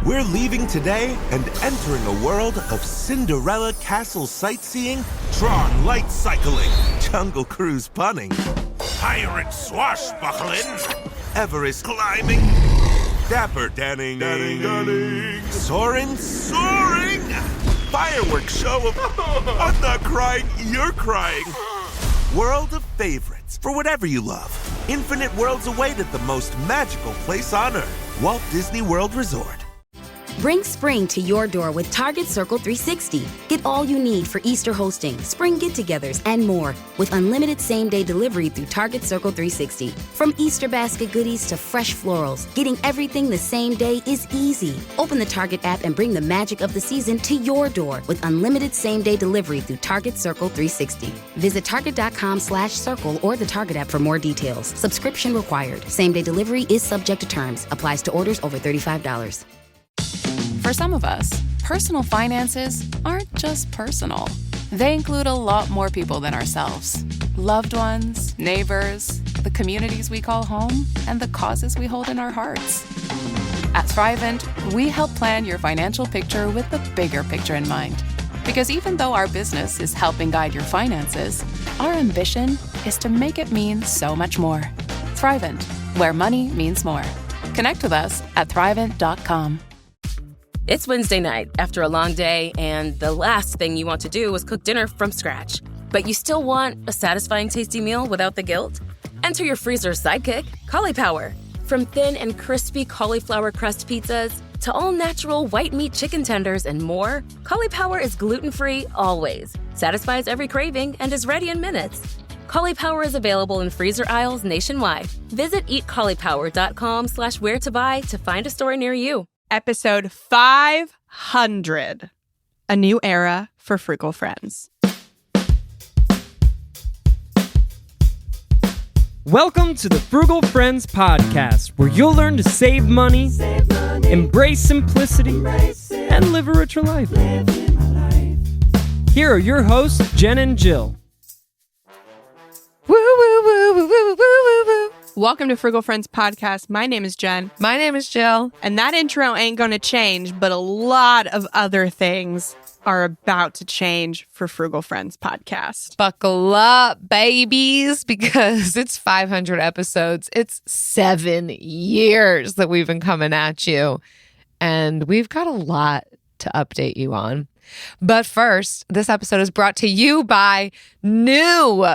We're leaving today and entering a world of Cinderella castle sightseeing, Tron light cycling, Jungle Cruise punning, pirate swashbuckling, Everest climbing, dapper danning, soaring, fireworks show of I'm not crying, you're crying. World of favorites for whatever you love. Infinite worlds await at the most magical place on Earth, Walt Disney World Resort. Bring spring to your door with Target Circle 360. Get all you need for Easter hosting, spring get-togethers, and more with unlimited same-day delivery through Target Circle 360. From Easter basket goodies to fresh florals, getting everything the same day is easy. Open the Target app and bring the magic of the season to your door with unlimited same-day delivery through Target Circle 360. Visit target.com/circle or the Target app for more details. Subscription required. Same-day delivery is subject to terms. Applies to orders over $35. For some of us, personal finances aren't just personal. They include a lot more people than ourselves. Loved ones, neighbors, the communities we call home, and the causes we hold in our hearts. At Thrivent, we help plan your financial picture with the bigger picture in mind. Because even though our business is helping guide your finances, our ambition is to make it mean so much more. Thrivent, where money means more. Connect with us at thrivent.com. It's Wednesday night after a long day, and the last thing you want to do is cook dinner from scratch. But you still want a satisfying, tasty meal without the guilt? Enter your freezer's sidekick, Cauliflower. From thin and crispy cauliflower crust pizzas to all-natural white meat chicken tenders and more, Cauliflower is gluten-free always, satisfies every craving, and is ready in minutes. Cauliflower is available in freezer aisles nationwide. Visit eatcauliflower.com/where-to-buy to find a store near you. Episode 500, A New Era for Frugal Friends. Welcome to the Frugal Friends podcast, where you'll learn to save money, embrace simplicity, and live a richer life. Here are your hosts, Jen and Jill. Woo, woo, woo, woo, woo, woo, woo, woo. Welcome to Frugal Friends podcast. My name is Jen. My name is Jill. And that intro ain't going to change, but a lot of other things are about to change for Frugal Friends podcast. Buckle up, babies, because it's 500 episodes. It's 7 years that we've been coming at you, and we've got a lot to update you on. But first, this episode is brought to you by new,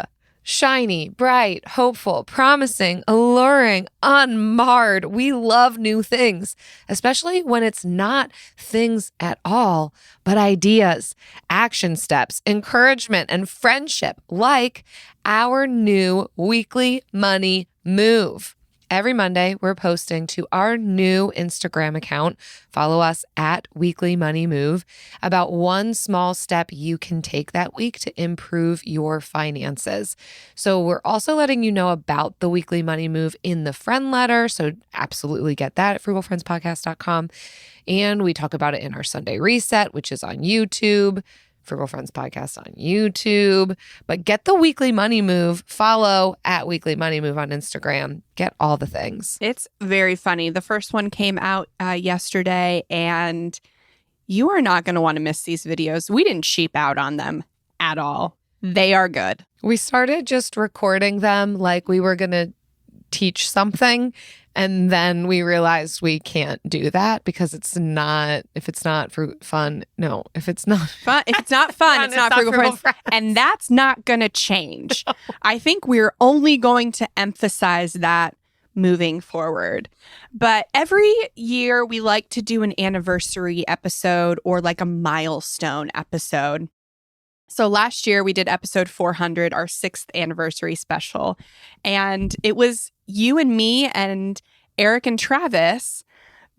shiny, bright, hopeful, promising, alluring, unmarred. We love new things, especially when it's not things at all, but ideas, action steps, encouragement, and friendship, like our new weekly money move. Every Monday, we're posting to our new Instagram account, follow us at Weekly Money Move, about one small step you can take that week to improve your finances. So we're also letting you know about the Weekly Money Move in the Friendletter, so absolutely get that at frugalfriendspodcast.com. And we talk about it in our Sunday Reset, which is on YouTube. Frugal Friends Podcast on YouTube. But get the Weekly Money Move. Follow at Weekly Money Move on Instagram. Get all the things. It's very funny. The first one came out yesterday, and you are not going to want to miss these videos. We didn't cheap out on them at all. They are good. We started just recording them like we were going to teach something. And then we realized we can't do that because if it's not fun, it's not fun, it's not Frugal Friends. And that's not going to change. No. I think we're only going to emphasize that moving forward. But every year we like to do an anniversary episode or like a milestone episode. So last year we did episode 400, our 6th anniversary special. And it was you and me and Eric and Travis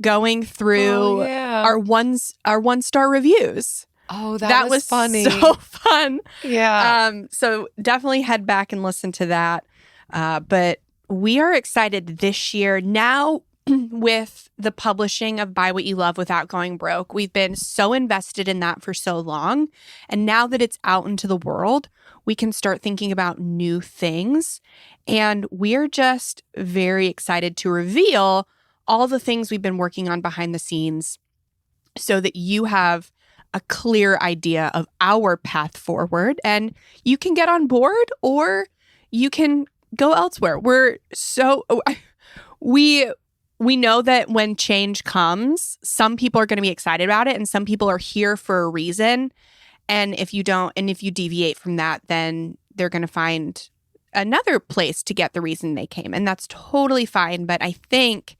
going through our one-star reviews. Oh, that was funny. So fun. Yeah. So definitely head back and listen to that. But we are excited this year now with the publishing of Buy What You Love Without Going Broke. We've been so invested in that for so long. And now that it's out into the world, we can start thinking about new things. And we're just very excited to reveal all the things we've been working on behind the scenes so that you have a clear idea of our path forward, and you can get on board or you can go elsewhere. We know that when change comes, some people are going to be excited about it and some people are here for a reason. And if you deviate from that, then they're going to find another place to get the reason they came. And that's totally fine. But I think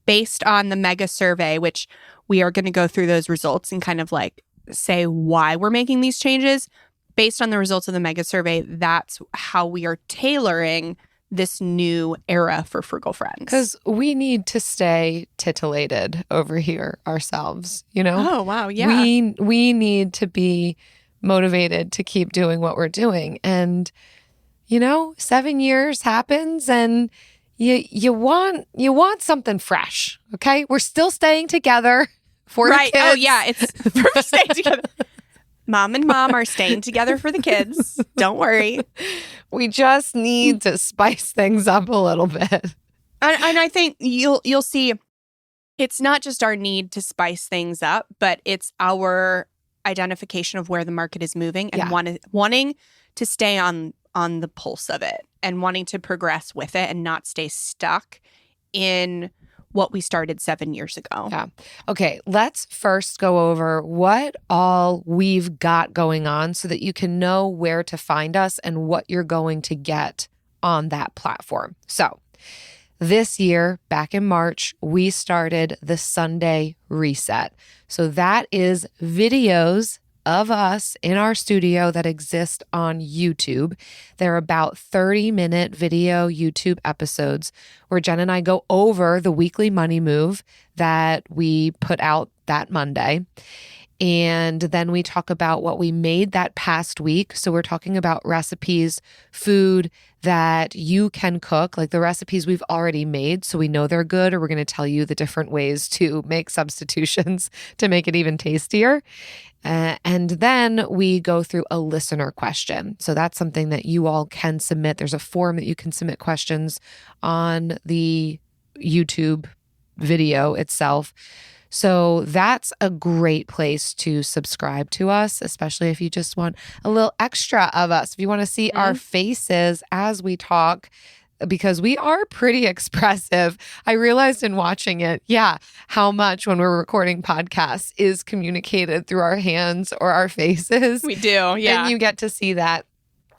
based on the mega survey, which we are going to go through those results and kind of like say why we're making these changes, based on the results of the mega survey, that's how we are tailoring this new era for Frugal Friends. Because we need to stay titillated over here ourselves, Oh, wow. Yeah. We need to be motivated to keep doing what we're doing. And, 7 years happens and you want something fresh. Okay. We're still staying together for the kids. Oh, yeah. It's for staying together. Mom and mom are staying together for the kids. Don't worry. We just need to spice things up a little bit. And I think you'll see it's not just our need to spice things up, but it's our identification of where the market is moving and wanting to stay on the pulse of it and wanting to progress with it and not stay stuck in what we started 7 years ago. Yeah. Okay, let's first go over what all we've got going on so that you can know where to find us and what you're going to get on that platform. So, this year, back in March, we started the Sunday Reset. So that is videos of us in our studio that exist on YouTube. They're about 30-minute video YouTube episodes where Jen and I go over the weekly money move that we put out that Monday. And then we talk about what we made that past week. So we're talking about recipes, food that you can cook, like the recipes we've already made so we know they're good, or we're going to tell you the different ways to make substitutions to make it even tastier. And then we go through a listener question. So that's something that you all can submit. There's a form that you can submit questions on the YouTube video itself. So that's a great place to subscribe to us, especially if you just want a little extra of us. If you want to see our faces as we talk, because we are pretty expressive. I realized in watching it, how much when we're recording podcasts is communicated through our hands or our faces. We do, yeah. And you get to see that.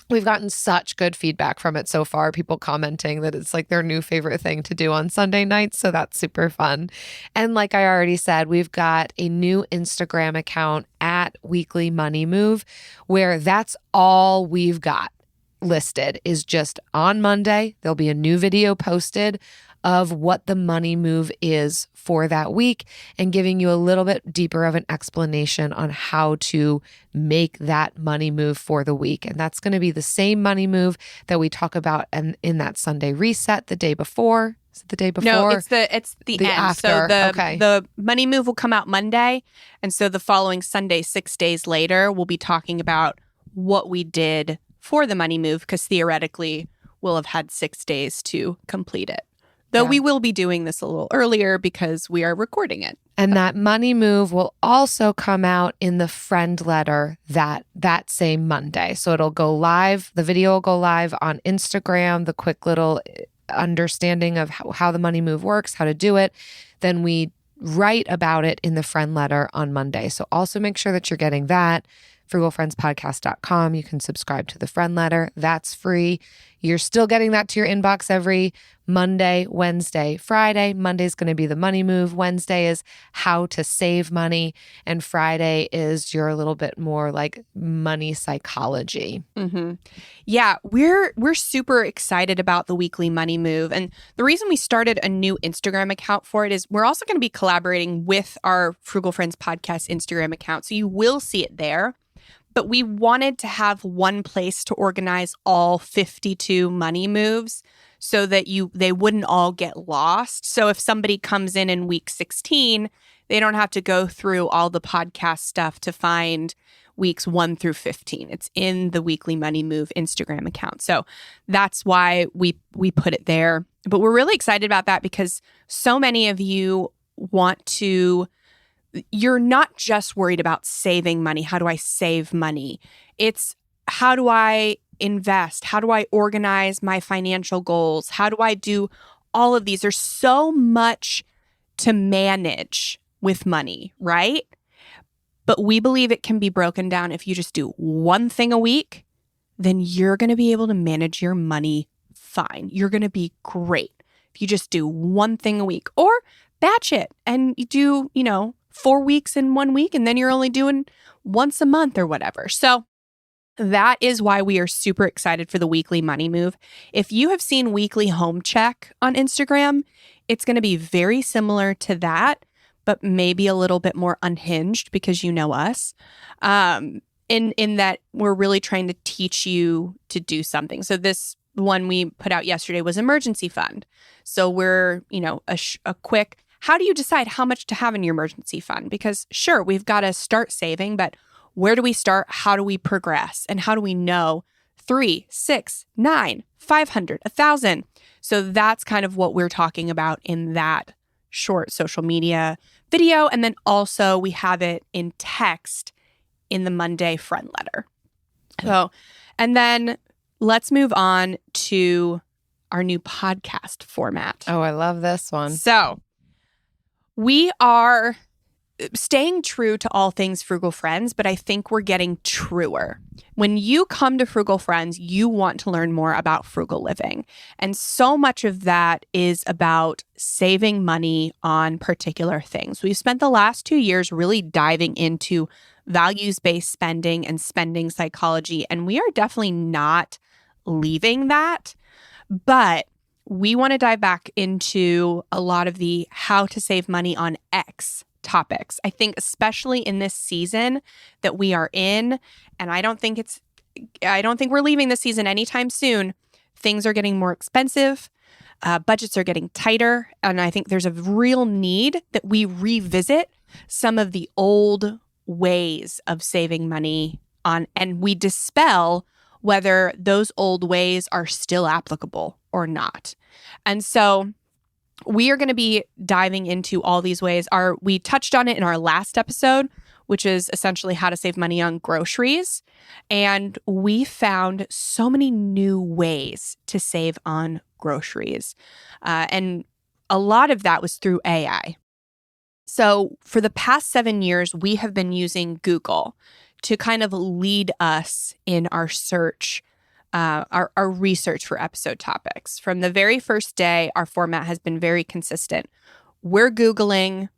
We've gotten such good feedback from it so far, people commenting that it's like their new favorite thing to do on Sunday nights. So that's super fun. And like I already said, we've got a new Instagram account at Weekly Money Move, where that's all we've got listed is just on Monday. There'll be a new video posted of what the money move is for that week and giving you a little bit deeper of an explanation on how to make that money move for the week. And that's going to be the same money move that we talk about in that Sunday Reset the day before. Is it the day before? No, it's the end. After. So Okay. the money move will come out Monday. And so the following Sunday, 6 days later, we'll be talking about what we did for the money move, because theoretically we'll have had 6 days to complete it. Though we will be doing this a little earlier because we are recording it. And that money move will also come out in the Friendletter that same Monday. So it'll go live. The video will go live on Instagram, the quick little understanding of how the money move works, how to do it. Then we write about it in the Friendletter on Monday. So also make sure that you're getting that. frugalfriendspodcast.com. You can subscribe to the Friendletter. That's free. You're still getting that to your inbox every Monday, Wednesday, Friday. Monday's going to be the money move. Wednesday is how to save money. And Friday is your little bit more like money psychology. Mm-hmm. Yeah, we're super excited about the weekly money move. And the reason we started a new Instagram account for it is we're also going to be collaborating with our Frugal Friends podcast Instagram account. So you will see it there. But we wanted to have one place to organize all 52 money moves so that they wouldn't all get lost. So if somebody comes in week 16, they don't have to go through all the podcast stuff to find weeks 1 through 15. It's in the Weekly Money Move Instagram account. So that's why we put it there. But we're really excited about that because so many of you want to you're not just worried about saving money. How do I save money? It's how do I invest? How do I organize my financial goals? How do I do all of these? There's so much to manage with money, right? But we believe it can be broken down. If you just do one thing a week, then you're going to be able to manage your money fine. You're going to be great if you just do one thing a week, or batch it and you do, 4 weeks in 1 week, and then you're only doing once a month or whatever. So that is why we are super excited for the weekly money move. If you have seen Weekly Home Check on Instagram, it's going to be very similar to that, but maybe a little bit more unhinged because you know us. In that we're really trying to teach you to do something. So this one we put out yesterday was emergency fund. So we're, a quick, how do you decide how much to have in your emergency fund? Because sure, we've got to start saving, but where do we start? How do we progress? And how do we know 3, 6, 9, 500, 1,000? So that's kind of what we're talking about in that short social media video. And then also we have it in text in the Monday Friendletter. So, and then let's move on to our new podcast format. Oh, I love this one. So we are staying true to all things Frugal Friends, but I think we're getting truer. When you come to Frugal Friends, you want to learn more about frugal living. And so much of that is about saving money on particular things. We've spent the last 2 years really diving into values-based spending and spending psychology, and we are definitely not leaving that. But we want to dive back into a lot of the how to save money on X topics. I think especially in this season that we are in, and I don't think we're leaving this season anytime soon. Things are getting more expensive. Budgets are getting tighter. And I think there's a real need that we revisit some of the old ways of saving money and we dispel whether those old ways are still applicable or not. And so we are going to be diving into all these ways. We touched on it in our last episode, which is essentially how to save money on groceries. And we found so many new ways to save on groceries. And a lot of that was through AI. So for the past 7 years, we have been using Google to kind of lead us in our search, our research for episode topics. From the very first day, our format has been very consistent. We're Googling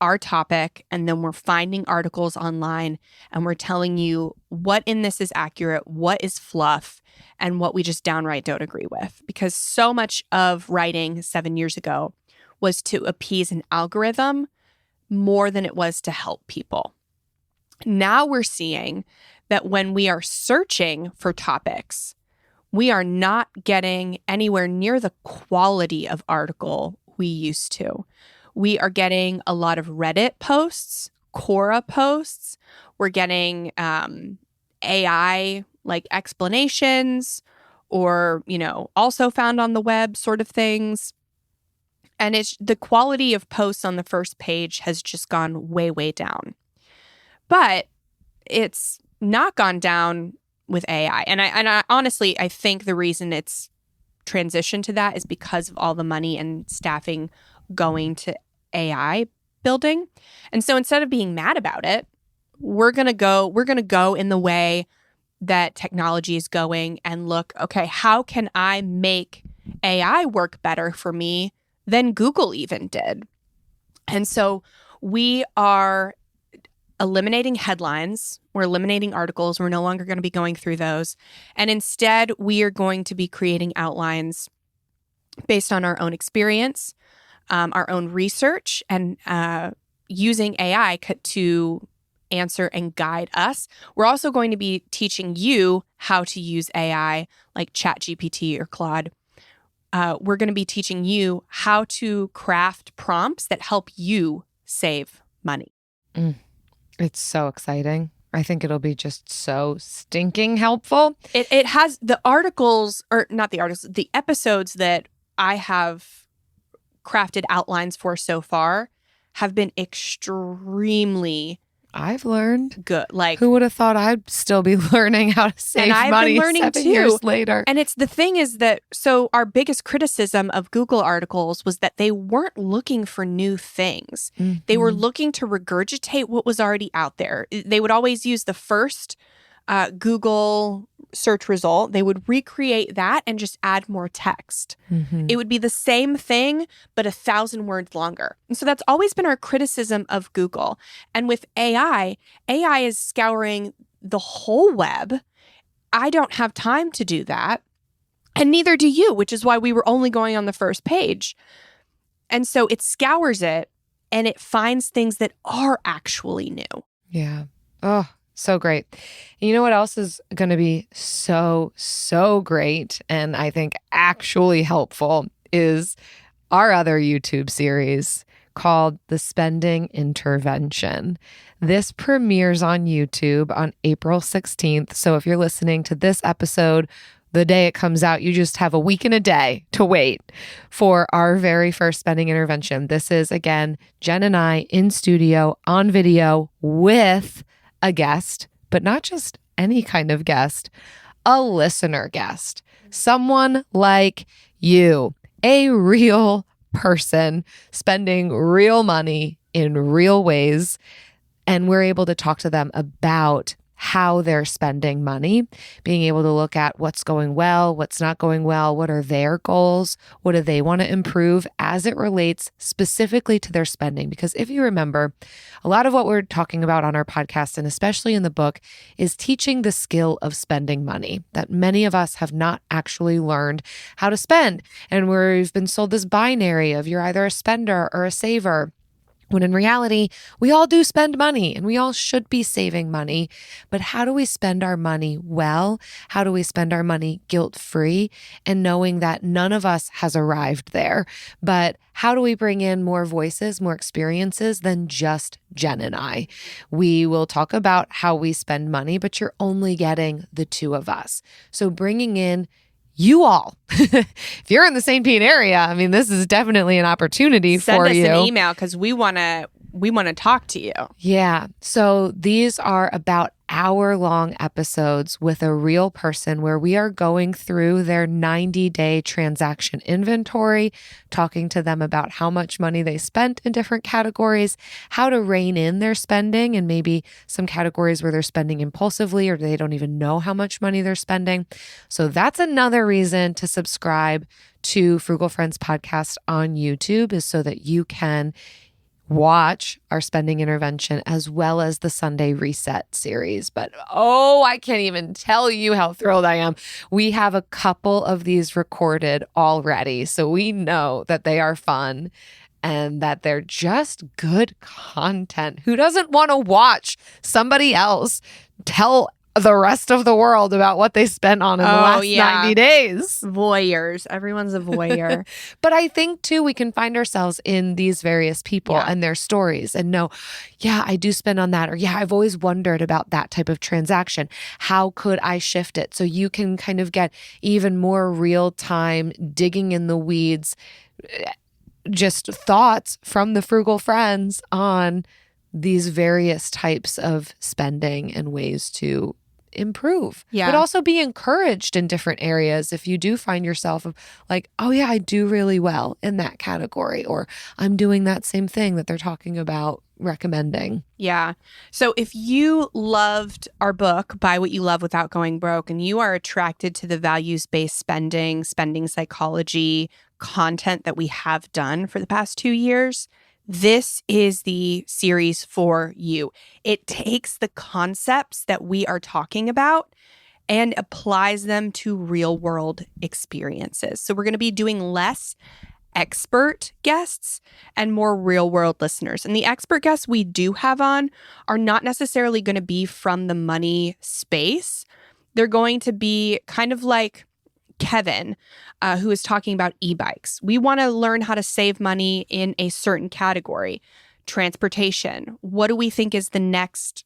our topic, and then we're finding articles online, and we're telling you what in this is accurate, what is fluff, and what we just downright don't agree with. Because so much of writing 7 years ago was to appease an algorithm more than it was to help people. Now we're seeing that when we are searching for topics, we are not getting anywhere near the quality of article we used to. We are getting a lot of Reddit posts, Quora posts. We're getting AI like explanations or, also found on the web sort of things. And it's the quality of posts on the first page has just gone way, way down. But it's not gone down with AI. And I honestly, I think the reason it's transitioned to that is because of all the money and staffing going to AI building. And so instead of being mad about it, we're going to go in the way that technology is going and look, okay, how can I make AI work better for me than Google even did? And so we are eliminating headlines. We're eliminating articles. We're no longer going to be going through those. And instead, we are going to be creating outlines based on our own experience, our own research, and using AI to answer and guide us. We're also going to be teaching you how to use AI like ChatGPT or Claude. We're going to be teaching you how to craft prompts that help you save money. It's so exciting. I think it'll be just so stinking helpful. It has the articles, or not the articles, the episodes that I have crafted outlines for so far have been extremely I've learned. good. Like, Who would have thought I'd still be learning how to save and I've money been learning 7 too. years later? And it's the thing is that, so our biggest criticism of Google articles was that they weren't looking for new things. They were looking to regurgitate what was already out there. They would always use the first Google search result. They would recreate that and just add more text. It would be the same thing, but 1,000 words longer. And so that's always been our criticism of Google. And with AI is scouring the whole web. I don't have time to do that. And neither do you, which is why we were only going on the first page. And so it scours it and it finds things that are actually new. Yeah. Oh, so great. And you know what else is going to be so great and I think actually helpful is our other YouTube series called The Spending Intervention. This premieres on YouTube on April 16th. So if you're listening to this episode, the day it comes out, you just have a week and a day to wait for our very first spending intervention. This is, again, Jen and I in studio on video with a guest, but not just any kind of guest, a listener guest, someone like you, a real person spending real money in real ways. And we're able to talk to them about how they're spending money, being able to look at what's going well, what's not going well, what are their goals, what do they want to improve as it relates specifically to their spending. Because if you remember, a lot of what we're talking about on our podcast, and especially in the book, is teaching the skill of spending money that many of us have not actually learned how to spend. And we've been sold this binary of you're either a spender or a saver. When in reality, we all do spend money and we all should be saving money. But how do we spend our money well? How do we spend our money guilt-free? And knowing that none of us has arrived there. But how do we bring in more voices, more experiences than just Jen and I? We will talk about how we spend money, but you're only getting the two of us. So bringing in you all, if you're in the St. Pete area, I mean, this is definitely an opportunity for you. Send us an email because we want to talk to you. Yeah. So these are about hour-long episodes with a real person where we are going through their 90-day transaction inventory, talking to them about how much money they spent in different categories, how to rein in their spending, and maybe some categories where they're spending impulsively or they don't even know how much money they're spending. So that's another reason to subscribe to Frugal Friends podcast on YouTube, is so that you can watch our spending intervention as well as the Sunday Reset series. But I can't even tell you how thrilled I am. We have a couple of these recorded already, so we know that they are fun and that they're just good content. Who doesn't want to watch somebody else tell the rest of the world about what they spent on in the last 90 days? Voyeurs. Everyone's a voyeur. But I think too, we can find ourselves in these various people and their stories and know, yeah, I do spend on that. Or yeah, I've always wondered about that type of transaction. How could I shift it? So you can kind of get even more real time digging in the weeds, just thoughts from the Frugal Friends on these various types of spending and ways to improve, but also be encouraged in different areas if you do find yourself like, oh yeah, I do really well in that category, or I'm doing that same thing that they're talking about recommending. Yeah. So if you loved our book, Buy What You Love Without Going Broke, and you are attracted to the values-based spending psychology content that we have done for the past 2 years, this is the series for you. It takes the concepts that we are talking about and applies them to real world experiences. So we're going to be doing less expert guests and more real world listeners. And the expert guests we do have on are not necessarily going to be from the money space. They're going to be kind of like Kevin, who is talking about e-bikes. We want to learn how to save money in a certain category. Transportation. What do we think is the next,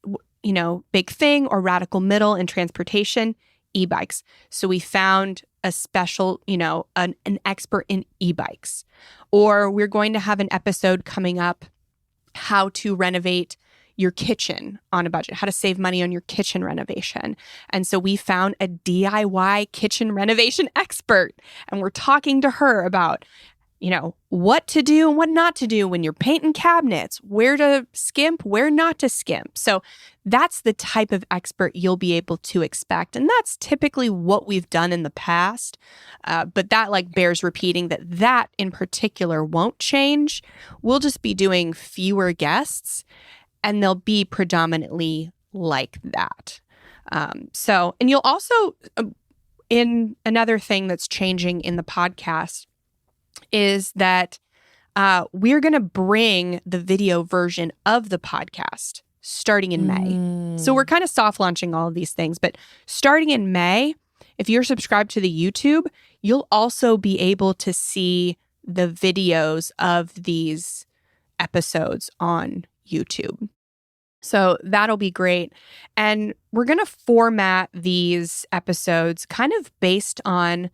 big thing or radical middle in transportation? E-bikes. So we found a special, an expert in e-bikes. Or we're going to have an episode coming up how to renovate your kitchen on a budget, how to save money on your kitchen renovation. And so we found a DIY kitchen renovation expert, and we're talking to her about, what to do and what not to do when you're painting cabinets, where to skimp, where not to skimp. So that's the type of expert you'll be able to expect. And that's typically what we've done in the past. But that bears repeating that in particular won't change. We'll just be doing fewer guests, and they'll be predominantly like that. And you'll also, in another thing that's changing in the podcast, is that we're going to bring the video version of the podcast starting in May. So we're kind of soft launching all of these things. But starting in May, if you're subscribed to the YouTube, you'll also be able to see the videos of these episodes on YouTube. So that'll be great. And we're going to format these episodes kind of based on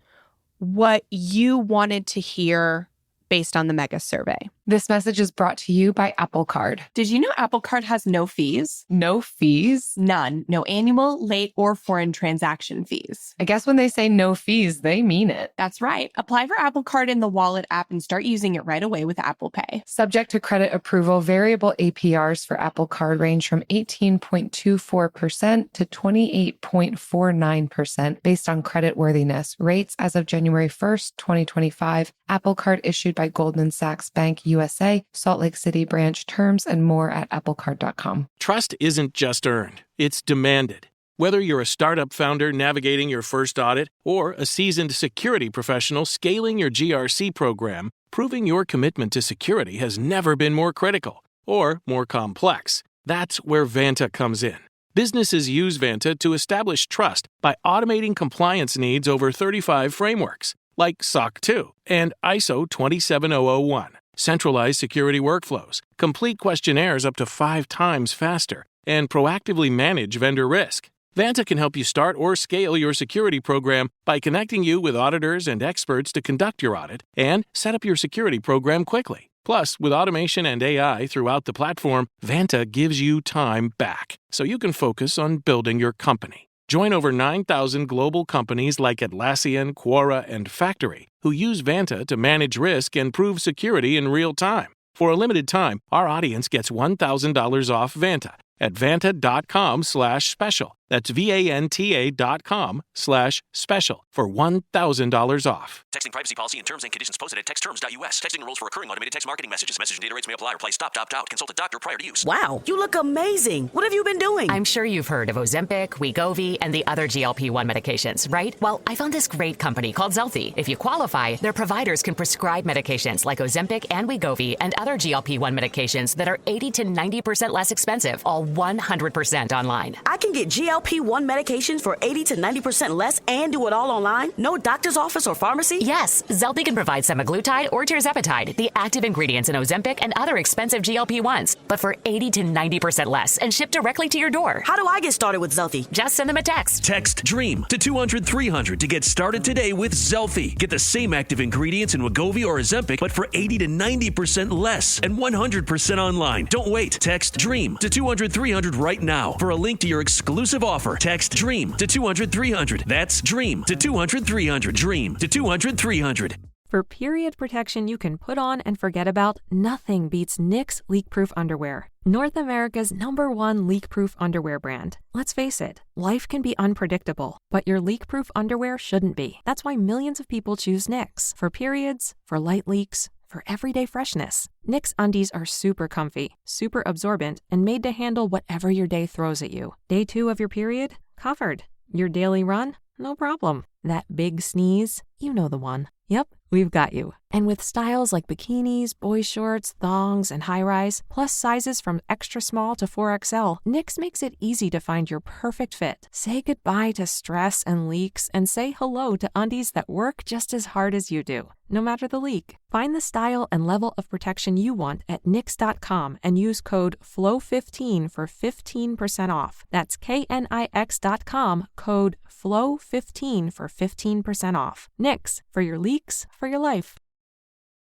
what you wanted to hear based on the mega survey. This message is brought to you by Apple Card. Did you know Apple Card has no fees? No fees? None. No annual, late, or foreign transaction fees. I guess when they say no fees, they mean it. That's right. Apply for Apple Card in the Wallet app and start using it right away with Apple Pay. Subject to credit approval, variable APRs for Apple Card range from 18.24% to 28.49% based on credit worthiness. Rates as of January 1st, 2025. Apple Card issued by Goldman Sachs Bank USA, Salt Lake City branch. Terms and more at applecard.com. Trust isn't just earned, it's demanded. Whether you're a startup founder navigating your first audit or a seasoned security professional scaling your GRC program, proving your commitment to security has never been more critical or more complex. That's where Vanta comes in. Businesses use Vanta to establish trust by automating compliance needs over 35 frameworks, like SOC 2 and ISO 27001. Centralize security workflows, complete questionnaires up to 5 times faster, and proactively manage vendor risk. Vanta can help you start or scale your security program by connecting you with auditors and experts to conduct your audit and set up your security program quickly. Plus, with automation and AI throughout the platform, Vanta gives you time back so you can focus on building your company. Join over 9,000 global companies like Atlassian, Quora, and Factory who use Vanta to manage risk and prove security in real time. For a limited time, our audience gets $1,000 off Vanta at vanta.com/special. That's VANTA.com/special for $1,000 off. Texting privacy policy and terms and conditions posted at textterms.us. Texting enrolls for recurring automated text marketing messages. Message and data rates may apply. Reply stop, opt out. Consult a doctor prior to use. Wow, you look amazing. What have you been doing? I'm sure you've heard of Ozempic, Wegovy, and the other GLP-1 medications, right? Well, I found this great company called Zelfie. If you qualify, their providers can prescribe medications like Ozempic and Wegovy and other GLP-1 medications that are 80 to 90% less expensive, all 100% online. I can get GLP-1 medications for 80 to 90% less and do it all online? No doctor's office or pharmacy? Yes, Zelfie can provide semaglutide or tirzepatide, the active ingredients in Ozempic and other expensive GLP-1s, but for 80 to 90% less and shipped directly to your door. How do I get started with Zelfie? Just send them a text. Text DREAM to 200-300 to get started today with Zelfie. Get the same active ingredients in Wegovy or Ozempic, but for 80 to 90% less and 100% online. Don't wait. Text DREAM to 200-300 right now for a link to your exclusive offer. Text DREAM to 200-300. That's DREAM to 200-300. DREAM to 200-300. For period protection you can put on and forget about, nothing beats Knix leak-proof underwear. North America's #1 leak-proof underwear brand. Let's face it, life can be unpredictable, but your leak-proof underwear shouldn't be. That's why millions of people choose Knix. For periods, for light leaks, for everyday freshness. Knix undies are super comfy, super absorbent, and made to handle whatever your day throws at you. Day 2 of your period? Covered. Your daily run? No problem. That big sneeze? You know the one. Yep, we've got you. And with styles like bikinis, boy shorts, thongs, and high-rise, plus sizes from extra small to 4XL, Knix makes it easy to find your perfect fit. Say goodbye to stress and leaks and say hello to undies that work just as hard as you do, no matter the leak. Find the style and level of protection you want at Knix.com and use code FLOW15 for 15% off. That's KNIX.com, code FLOW15 for 15% off. Knix, for your leaks, for your life.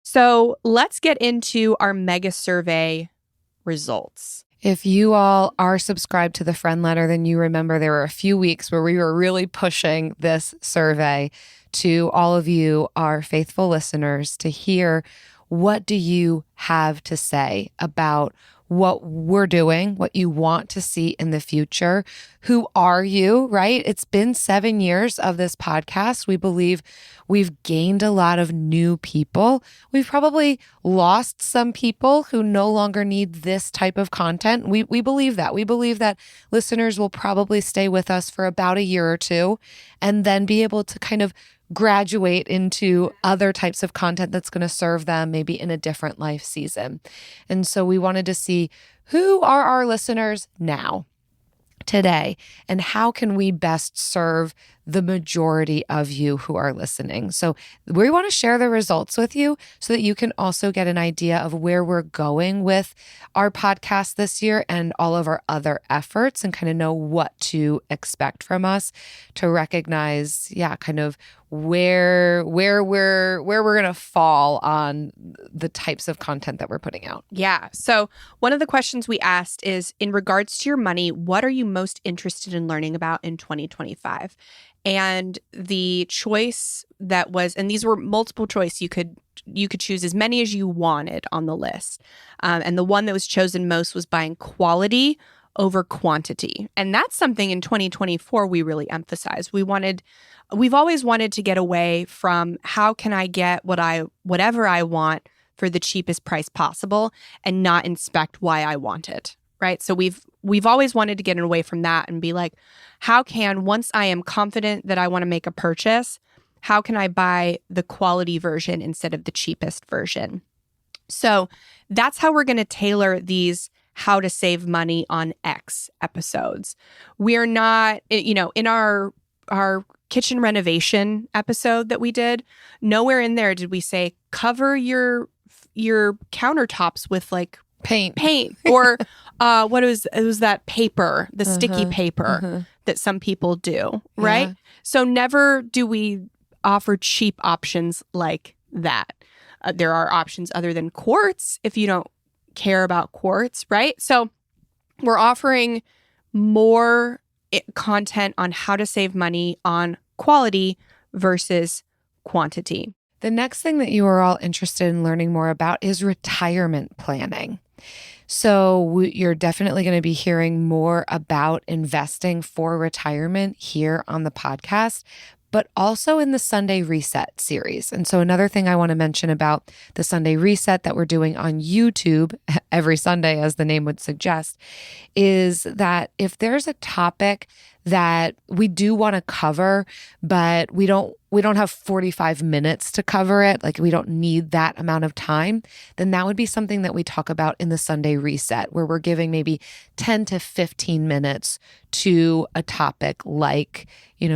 So let's get into our mega survey results. If you all are subscribed to the Friendletter, then you remember there were a few weeks where we were really pushing this survey to all of you, our faithful listeners, to hear what do you have to say about what we're doing, what you want to see in the future. Who are you, right? It's been 7 years of this podcast. We believe we've gained a lot of new people. We've probably lost some people who no longer need this type of content. We believe that. We believe that listeners will probably stay with us for about a year or two and then be able to kind of graduate into other types of content that's going to serve them maybe in a different life season. And so we wanted to see who are our listeners now, today, and how can we best serve the majority of you who are listening. So we want to share the results with you so that you can also get an idea of where we're going with our podcast this year and all of our other efforts, and kind of know what to expect from us, to recognize, kind of where we're going to fall on the types of content that we're putting out. Yeah. So one of the questions we asked is, in regards to your money, what are you most interested in learning about in 2025? And the choice that was, and these were multiple choice, you could choose as many as you wanted on the list. And the one that was chosen most was buying quality over quantity. And that's something in 2024 we really emphasized. We've always wanted to get away from how can I get whatever I want for the cheapest price possible and not inspect why I want it. Right. So we've always wanted to get away from that and be like, how can, once I am confident that I want to make a purchase, how can I buy the quality version instead of the cheapest version? So that's how we're going to tailor these how to save money on X episodes. We're not, in our kitchen renovation episode that we did, nowhere in there did we say cover your countertops with like paint or it was that paper, the sticky paper that some people do, right? So never do we offer cheap options like that. There are options other than quartz if you don't care about quartz, right? So we're offering more content on how to save money on quality versus quantity. The next thing that you are all interested in learning more about is retirement planning. So you're definitely going to be hearing more about investing for retirement here on the podcast, but also in the Sunday Reset series. And so another thing I want to mention about the Sunday Reset that we're doing on YouTube every Sunday, as the name would suggest, is that if there's a topic that we do want to cover, but we don't have 45 minutes to cover it, like we don't need that amount of time, then that would be something that we talk about in the Sunday Reset, where we're giving maybe 10 to 15 minutes to a topic like,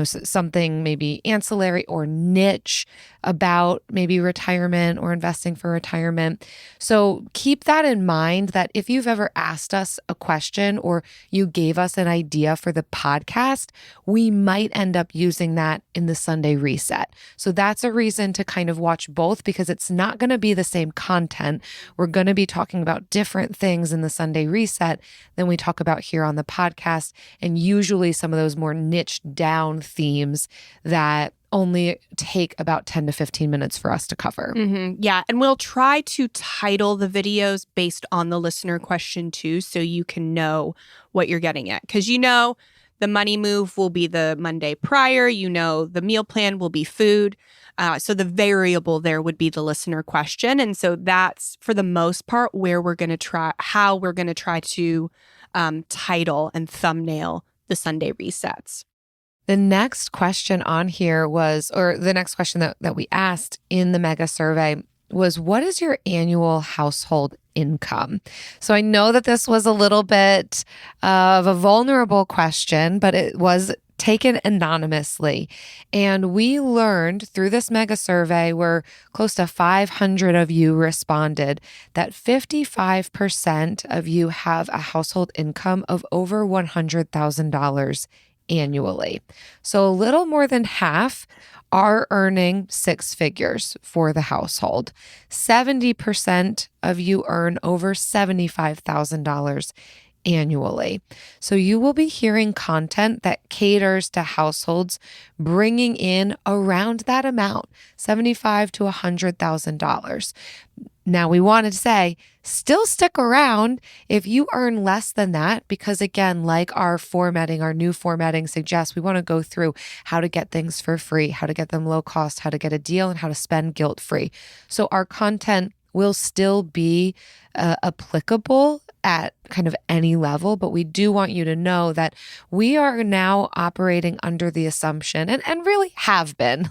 something maybe ancillary or niche about maybe retirement or investing for retirement. So keep that in mind, that if you've ever asked us a question or you gave us an idea for the podcast, we might end up using that in the Sunday Reset. So that's a reason to kind of watch both, because it's not going to be the same content. We're going to be talking about different things in the Sunday Reset than we talk about here on the podcast, and usually some of those more niche down themes that only take about 10 to 15 minutes for us to cover. Mm-hmm. Yeah. And we'll try to title the videos based on the listener question too, so you can know what you're getting at. Because the money move will be the Monday prior, the meal plan will be food. So the variable there would be the listener question. And so that's, for the most part, how we're going to try to title and thumbnail the Sunday Resets. The next question on here the next question that we asked in the mega survey was, what is your annual household income? So I know that this was a little bit of a vulnerable question, but it was taken anonymously. And we learned through this mega survey, where close to 500 of you responded, that 55% of you have a household income of over $100,000 annually. So a little more than half are earning six figures for the household. 70% of you earn over $75,000 annually. So you will be hearing content that caters to households bringing in around that amount, $75,000 to $100,000. Now, we wanted to say, still stick around if you earn less than that, because again, like our new formatting suggests, we want to go through how to get things for free, how to get them low cost, how to get a deal, and how to spend guilt-free. So our content will still be applicable at kind of any level, but we do want you to know that we are now operating under the assumption, and really have been,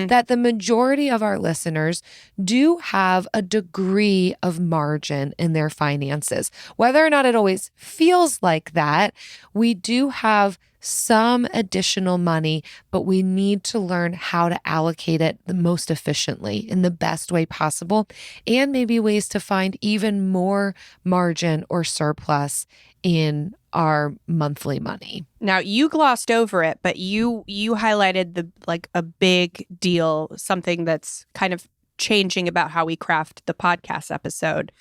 that the majority of our listeners do have a degree of margin in their finances. Whether or not it always feels like that, we do have some additional money, but we need to learn how to allocate it the most efficiently in the best way possible, and maybe ways to find even more margin or surplus in our monthly money. Now, you glossed over it, but you highlighted a big deal, something that's kind of changing about how we craft the podcast episode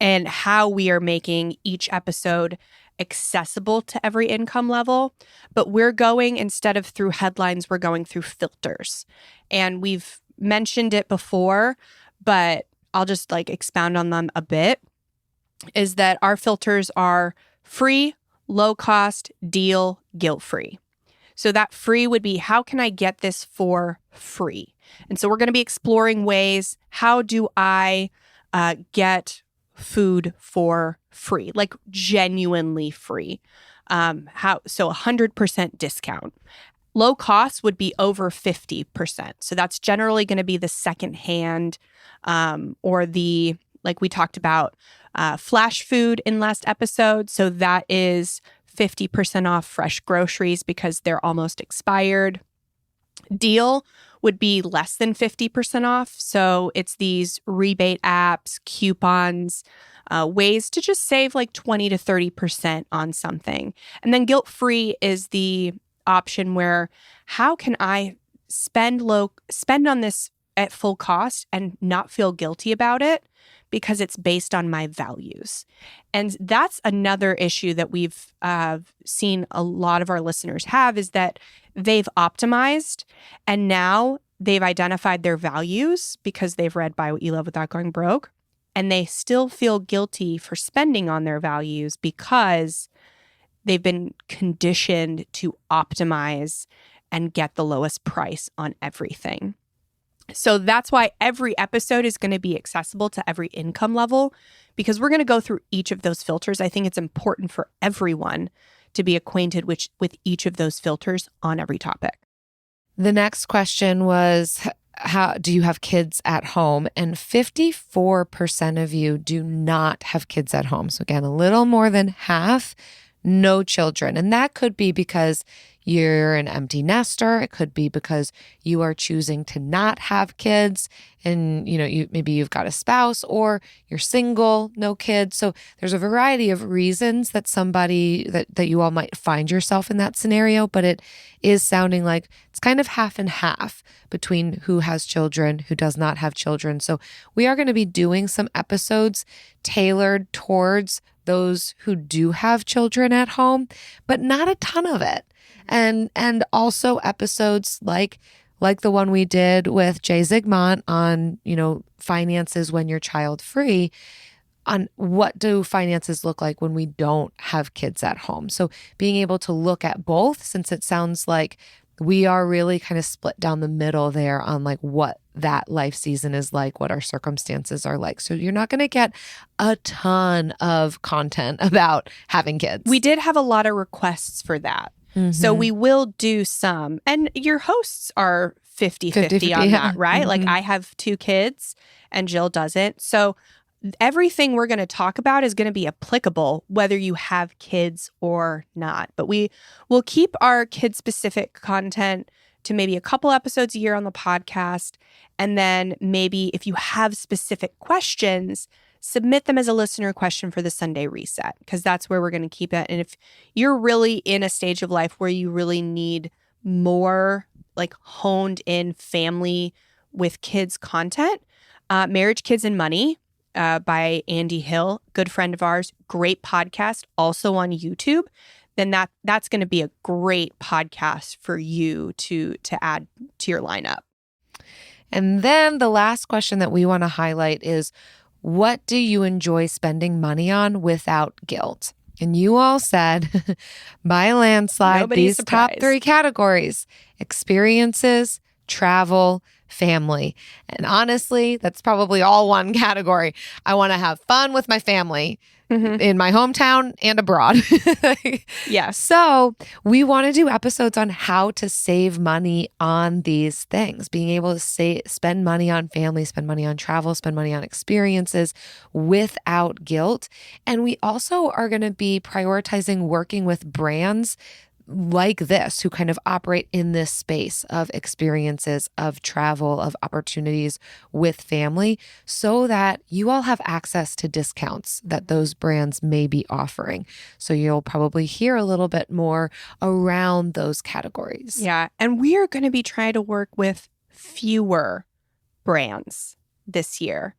and how we are making each episode accessible to every income level. But we're going, instead of through headlines, we're going through filters. And we've mentioned it before, but I'll just expound on them a bit, is that our filters are free, low cost, deal, guilt-free. So that free would be, how can I get this for free? And so we're going to be exploring ways, how do I get food for free, genuinely free? So 100% discount. Low cost would be over 50%. So that's generally going to be the secondhand, or the, we talked about flash food in last episode. So that is 50% off fresh groceries because they're almost expired. Deal would be less than 50% off. So it's these rebate apps, coupons, ways to just save 20 to 30% on something. And then guilt-free is the option where, how can I spend on this at full cost and not feel guilty about it because it's based on my values? And that's another issue that we've seen a lot of our listeners have, is that they've optimized and now they've identified their values because they've read Buy What You Love Without Going Broke, and they still feel guilty for spending on their values because they've been conditioned to optimize and get the lowest price on everything. So that's why every episode is going to be accessible to every income level, because we're going to go through each of those filters. I think it's important for everyone to be acquainted with each of those filters on every topic. The next question was, how do you have kids at home? And 54% of you do not have kids at home. So again, a little more than half, no children. And that could be because you're an empty nester. It could be because you are choosing to not have kids, and maybe you've got a spouse, or you're single, no kids. So there's a variety of reasons that that you all might find yourself in that scenario, but it is sounding like it's kind of half and half between who has children, who does not have children. So we are going to be doing some episodes tailored towards those who do have children at home, but not a ton of it. And also episodes like the one we did with Jay Zigmont on, finances when you're child free, on what do finances look like when we don't have kids at home. So being able to look at both, since it sounds like we are really kind of split down the middle there on what that life season is like, what our circumstances are like. So you're not going to get a ton of content about having kids. We did have a lot of requests for that. Mm-hmm. So we will do some. And your hosts are 50-50 on that, right? Mm-hmm. I have 2 kids and Jill doesn't. So everything we're going to talk about is going to be applicable whether you have kids or not. But we will keep our kid-specific content to maybe a couple episodes a year on the podcast. And then maybe if you have specific questions, submit them as a listener question for the Sunday reset, because that's where we're going to keep it. And if you're really in a stage of life where you really need more like honed in family with kids content, Marriage, Kids, and Money by Andy Hill, good friend of ours, great podcast, also on YouTube, then that's going to be a great podcast for you to add to your lineup. And then the last question that we want to highlight is, what do you enjoy spending money on without guilt? And you all said, by a landslide, Nobody's these top surprised. 3 categories: experiences, travel, family. And honestly, that's probably all one category. I want to have fun with my family in my hometown and abroad. Yes. So we want to do episodes on how to save money on these things, being able to spend money on family, spend money on travel, spend money on experiences without guilt. And we also are going to be prioritizing working with brands like this, who kind of operate in this space of experiences, of travel, of opportunities with family, so that you all have access to discounts that those brands may be offering. So you'll probably hear a little bit more around those categories. Yeah. And we are going to be trying to work with fewer brands this year.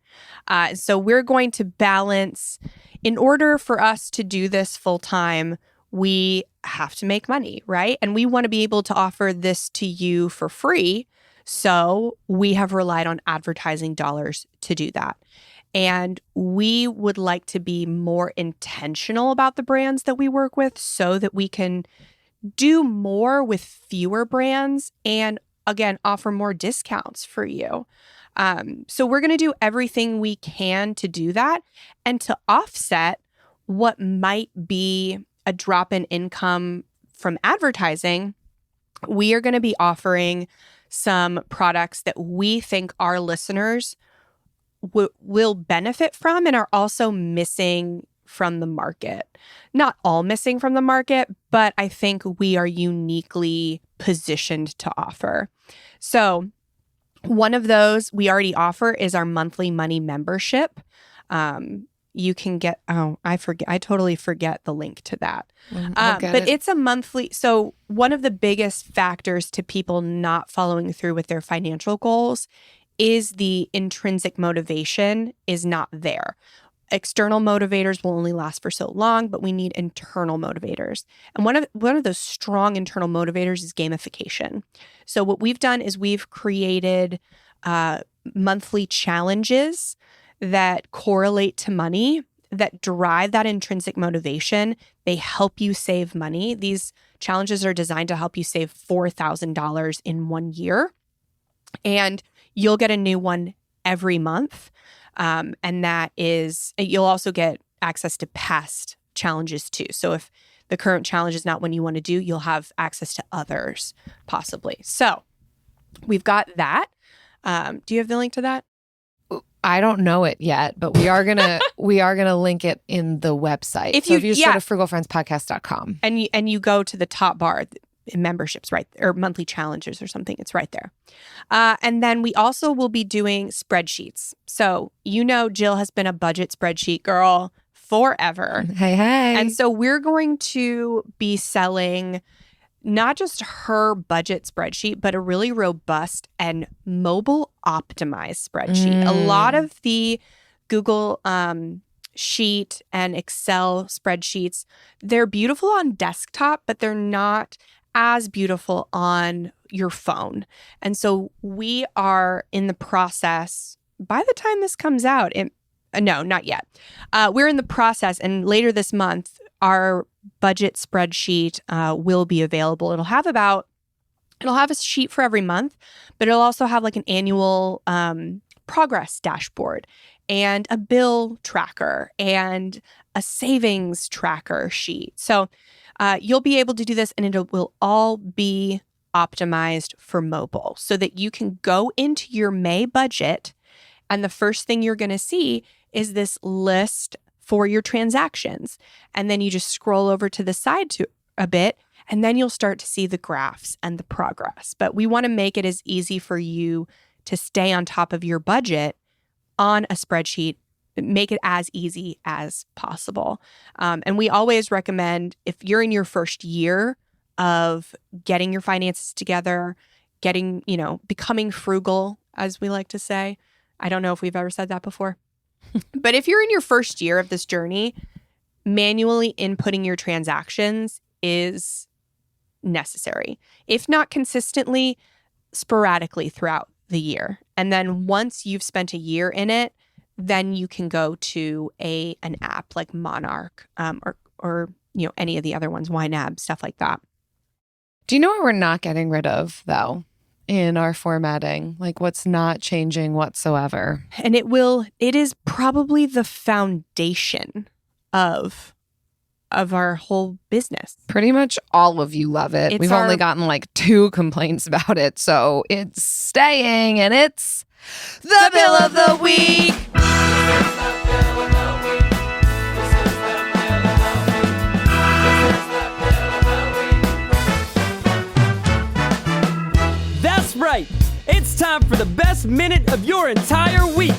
So we're going to balance, in order for us to do this full time, we have to make money, right? And we want to be able to offer this to you for free. So we have relied on advertising dollars to do that. And we would like to be more intentional about the brands that we work with so that we can do more with fewer brands and, again, offer more discounts for you. So we're going to do everything we can to do that and to offset what might be a drop in income from advertising. We are going to be offering some products that we think our listeners will benefit from and are also missing from the market. Not all missing from the market, but I think we are uniquely positioned to offer. So one of those we already offer is our monthly money membership. You can get, I totally forget the link to that. But it's a monthly. So one of the biggest factors to people not following through with their financial goals is the intrinsic motivation is not there. External motivators will only last for so long, but we need internal motivators. And one of those strong internal motivators is gamification. So what we've done is we've created monthly challenges that correlate to money, that drive that intrinsic motivation. They help you save money. These challenges are designed to help you save $4,000 in 1 year. And you'll get a new one every month. And that is, you'll also get access to past challenges too. So if the current challenge is not one you want to do, you'll have access to others possibly. So we've got that. Do you have the link to that? I don't know it yet, but we are gonna link it in the website. If you just go to frugalfriendspodcast.com and you go to the top bar, memberships, right, or monthly challenges or something, it's right there. And then we also will be doing spreadsheets. So Jill has been a budget spreadsheet girl forever. Hey. And so we're going to be selling not just her budget spreadsheet, but a really robust and mobile optimized spreadsheet. A lot of the Google Sheet and Excel spreadsheets, they're beautiful on desktop, but they're not as beautiful on your phone. And so we are in the process, by the time this comes out, no, not yet. We're in the process, and later this month, our budget spreadsheet will be available. It'll have a sheet for every month, but it'll also have like an annual progress dashboard and a bill tracker and a savings tracker sheet. So you'll be able to do this, and it will all be optimized for mobile so that you can go into your May budget, and the first thing you're going to see is this list for your transactions. And then you just scroll over to the side to a bit, and then you'll start to see the graphs and the progress. But we want to make it as easy for you to stay on top of your budget on a spreadsheet make it as easy as possible. And we always recommend, if you're in your first year of getting your finances together, becoming frugal, as we like to say. I don't know if we've ever said that before. But if you're in your first year of this journey, manually inputting your transactions is necessary. If not consistently, sporadically throughout the year. And then once you've spent a year in it, then you can go to an app like Monarch or any of the other ones, YNAB, stuff like that. Do you know what we're not getting rid of, though, in our formatting? Like, what's not changing whatsoever? And it is probably the foundation of our whole business. Pretty much all of you love it. We've only gotten like 2 complaints about it, so it's staying, and it's the Bill of the Week. That's right. It's time for the best minute of your entire week.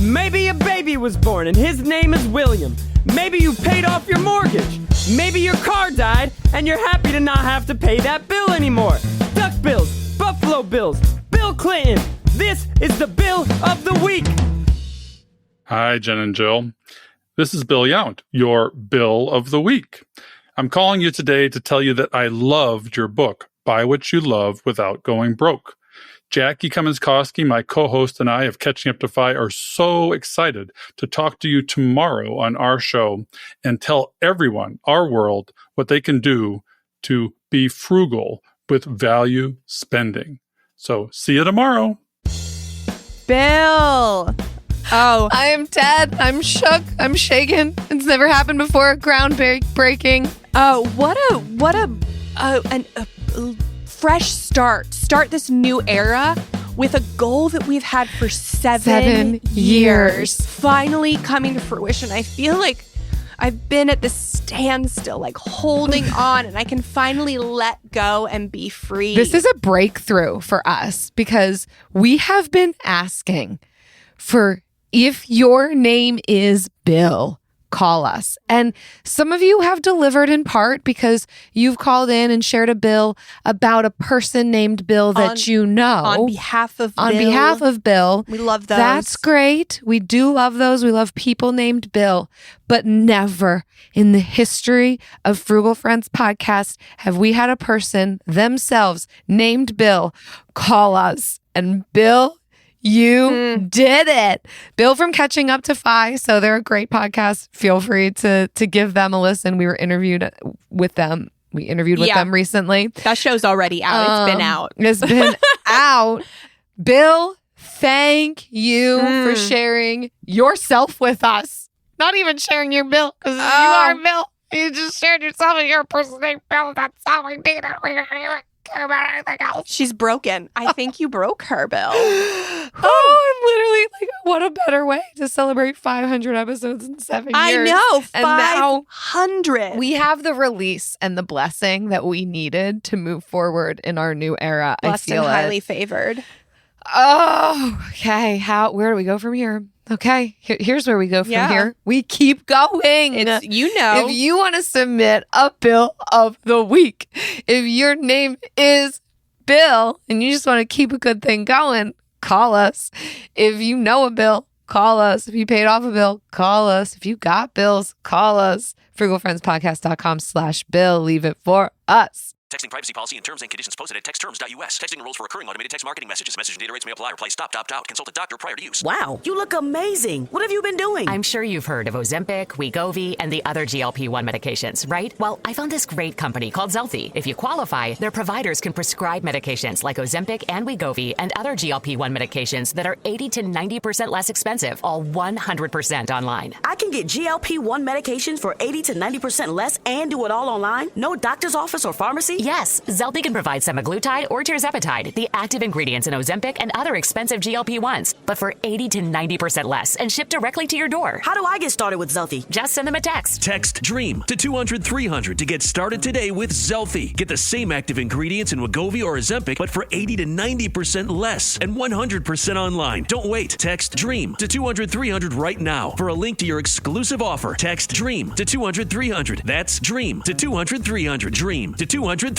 Maybe a baby was born and his name is William. Maybe you paid off your mortgage. Maybe your car died and you're happy to not have to pay that bill anymore. Duck Bills, Buffalo Bills, Bill Clinton. This is the Bill of the Week. Hi, Jen and Jill. This is Bill Yount, your Bill of the Week. I'm calling you today to tell you that I loved your book, Buy What You Love Without Going Broke. Jackie Cummins-Koski, my co-host, and I of Catching Up to Fi are so excited to talk to you tomorrow on our show and tell everyone, our world, what they can do to be frugal with value spending. So see you tomorrow. Bill. Oh. I am dead. I'm shook. I'm shaken. It's never happened before. Groundbreaking. Oh, what a fresh start. Start this new era with a goal that we've had for 7 years. Finally coming to fruition. I feel like I've been at this standstill, like holding on, and I can finally let go and be free. This is a breakthrough for us because we have been asking for, if your name is Bill, call us. And some of you have delivered in part because you've called in and shared a bill about a person named Bill that you know. On behalf of Bill. On behalf of Bill. We love those. That's great. We do love those. We love people named Bill. But never in the history of Frugal Friends podcast have we had a person themselves named Bill call us. And Bill, you did it. Bill from Catching Up to Fi. So they're a great podcast. Feel free to give them a listen. We were interviewed with them. We interviewed with them recently. That show's already out. It's been out. It's been out. Bill, thank you for sharing yourself with us. Not even sharing your bill, because you are Bill. You just shared yourself and you're a person named Bill. That's all we need. We don't even care about anything else. She's broken. I think you broke her, Bill. I'm literally like, what a better way to celebrate 500 episodes in 7 years. I know, 500. And now we have the release and the blessing that we needed to move forward in our new era. Blessed I feel and highly favored. Oh, okay. Where do we go from here? Okay, here's where we go from here. We keep going. If you want to submit a Bill of the Week, if your name is Bill and you just want to keep a good thing going, call us. If you know a bill, call us. If you paid off a bill, call us. If you got bills, call us. frugalfriendspodcast.com/bill. Leave it for us. Texting privacy policy and terms and conditions posted at textterms.us. Texting rules for recurring automated text marketing messages. Message and data rates may apply. Reply stop, opt out. Consult a doctor prior to use. Wow, you look amazing. What have you been doing? I'm sure you've heard of Ozempic, Wegovy, and the other GLP-1 medications, right? Well, I found this great company called Zelfie. If you qualify, their providers can prescribe medications like Ozempic and Wegovy and other GLP-1 medications that are 80 to 90% less expensive, all 100% online. I can get GLP-1 medications for 80 to 90% less and do it all online? No doctor's office or pharmacy? Yes, Zelfie can provide semaglutide or tirzepatide, the active ingredients in Ozempic and other expensive GLP-1s, but for 80 to 90% less and shipped directly to your door. How do I get started with Zelfie? Just send them a text. Text DREAM to 200-300 to get started today with Zelfie. Get the same active ingredients in Wegovy or Ozempic, but for 80 to 90% less and 100% online. Don't wait. Text DREAM to 200-300 right now. For a link to your exclusive offer, text DREAM to 200-300. That's DREAM to 200-300. DREAM to 200-300.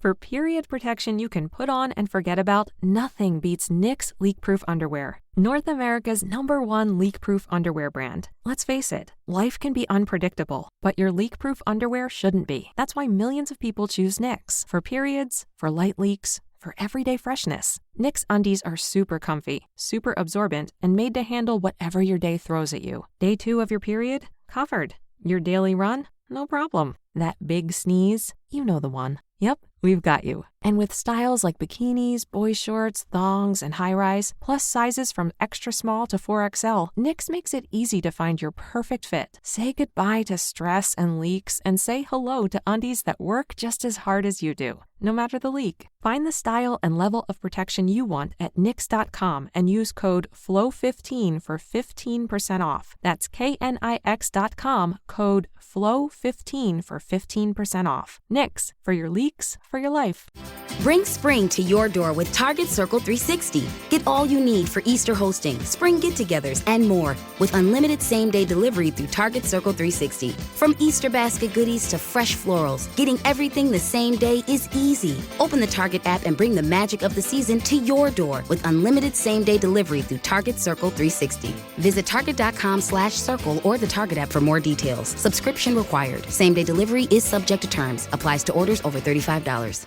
For period protection you can put on and forget about, nothing beats Knix leak-proof underwear. North America's #1 leak-proof underwear brand. Let's face it, life can be unpredictable, but your leak-proof underwear shouldn't be. That's why millions of people choose Knix. For periods, for light leaks, for everyday freshness. Knix undies are super comfy, super absorbent, and made to handle whatever your day throws at you. Day 2 of your period? Covered. Your daily run? No problem. That big sneeze? You know the one. Yep, we've got you. And with styles like bikinis, boy shorts, thongs, and high-rise, plus sizes from extra small to 4XL, Knix makes it easy to find your perfect fit. Say goodbye to stress and leaks and say hello to undies that work just as hard as you do, no matter the leak. Find the style and level of protection you want at Knix.com and use code FLOW15 for 15% off. That's KNIX.com, code FLOW15 for 15% off. Knix, for your leaks, for your life. Bring spring to your door with Target Circle 360. Get all you need for Easter hosting, spring get-togethers, and more with unlimited same-day delivery through Target Circle 360. From Easter basket goodies to fresh florals, getting everything the same day is easy. Open the Target app and bring the magic of the season to your door with unlimited same-day delivery through Target Circle 360. Visit target.com/circle or the Target app for more details. Subscription required. Same-day delivery is subject to terms. Applies to orders over $35.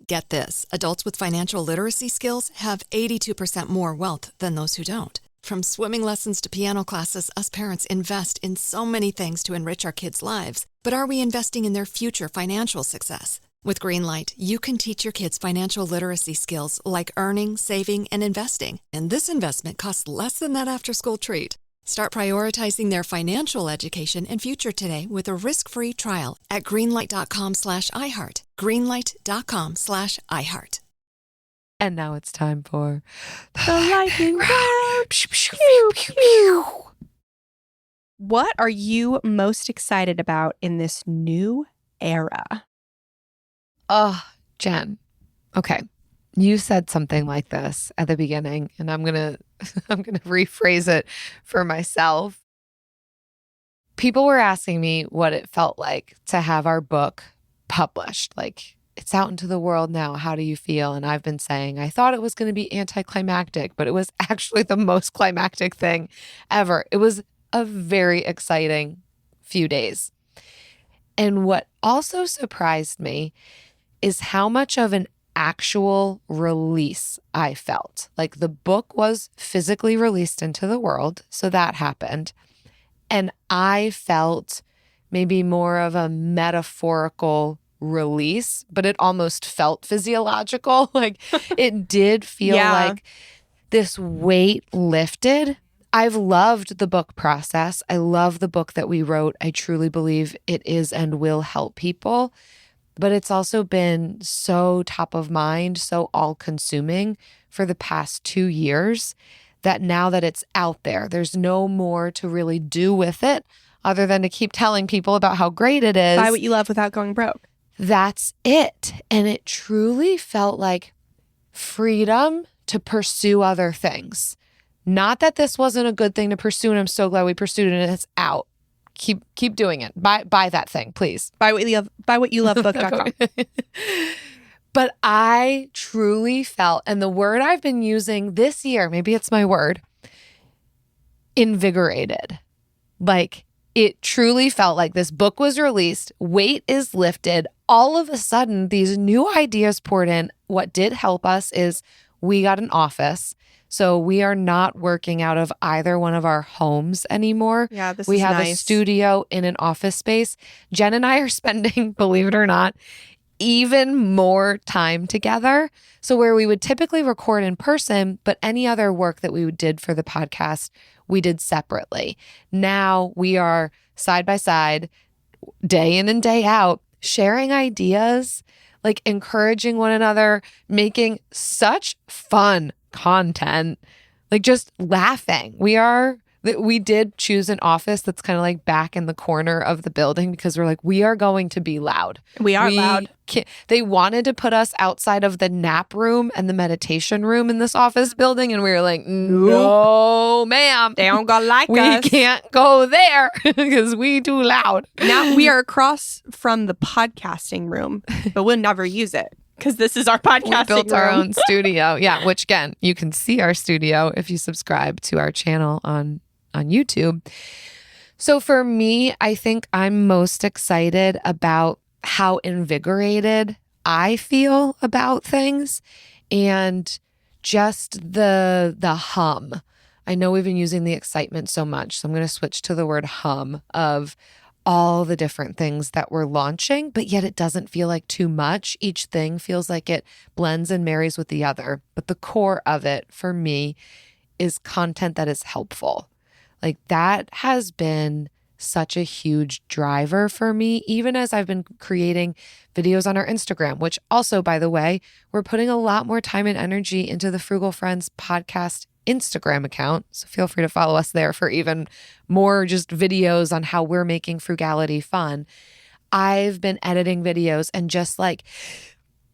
Get this. Adults with financial literacy skills have 82% more wealth than those who don't. From swimming lessons to piano classes, us parents invest in so many things to enrich our kids' lives. But are we investing in their future financial success? With Greenlight, you can teach your kids financial literacy skills like earning, saving, and investing. And this investment costs less than that after-school treat. Start prioritizing their financial education and future today with a risk-free trial at greenlight.com/iHeart. Greenlight.com/iHeart. And now it's time for the lightning round. Pew, pew. What are you most excited about in this new era? Oh, Jen. Okay. You said something like this at the beginning, and I'm gonna rephrase it for myself. People were asking me what it felt like to have our book published. Like, it's out into the world now. How do you feel? And I've been saying, I thought it was going to be anticlimactic, but it was actually the most climactic thing ever. It was a very exciting few days. And what also surprised me is how much of an actual release I felt. Like, the book was physically released into the world, so that happened. And I felt maybe more of a metaphorical release, but it almost felt physiological. Like, it did feel like this weight lifted. I've loved the book process. I love the book that we wrote. I truly believe it is and will help people. But it's also been so top of mind, so all-consuming for the past 2 years that now that it's out there, there's no more to really do with it other than to keep telling people about how great it is. Buy what you love without going broke. That's it. And it truly felt like freedom to pursue other things. Not that this wasn't a good thing to pursue, and I'm so glad we pursued it and it's out. Keep doing it. Buy that thing, please. Buy what you love book.com. But I truly felt, and the word I've been using this year, maybe it's my word, invigorated. Like, it truly felt like this book was released, weight is lifted. All of a sudden, these new ideas poured in. What did help us is we got an office. So we are not working out of either one of our homes anymore. Yeah, we have nice. a studio in an office space. Jen and I are spending, believe it or not, even more time together. So where we would typically record in person, but any other work that we did for the podcast, we did separately. Now we are side by side, day in and day out, sharing ideas, like encouraging one another, making such fun content, like just laughing. We did choose an office that's kind of like back in the corner of the building because we're like, we are going to be loud. We are loud. They wanted to put us outside of the nap room and the meditation room in this office building. And we were like, no, ma'am. They don't gonna like we us. We can't go there because we too loud. Now we are across from the podcasting room, but we'll never use it. Because this is our podcasting We built room. our own studio. Yeah, which again, you can see our studio if you subscribe to our channel on YouTube. So for me, I think I'm most excited about how invigorated I feel about things and just the hum. I know we've been using the excitement so much, so I'm going to switch to the word hum of all the different things that we're launching, but yet it doesn't feel like too much. Each thing feels like it blends and marries with the other. But the core of it for me is content that is helpful. Like that has been such a huge driver for me, even as I've been creating videos on our Instagram, which also, by the way, we're putting a lot more time and energy into the Frugal Friends podcast Instagram account. So feel free to follow us there for even more just videos on how we're making frugality fun. I've been editing videos and just like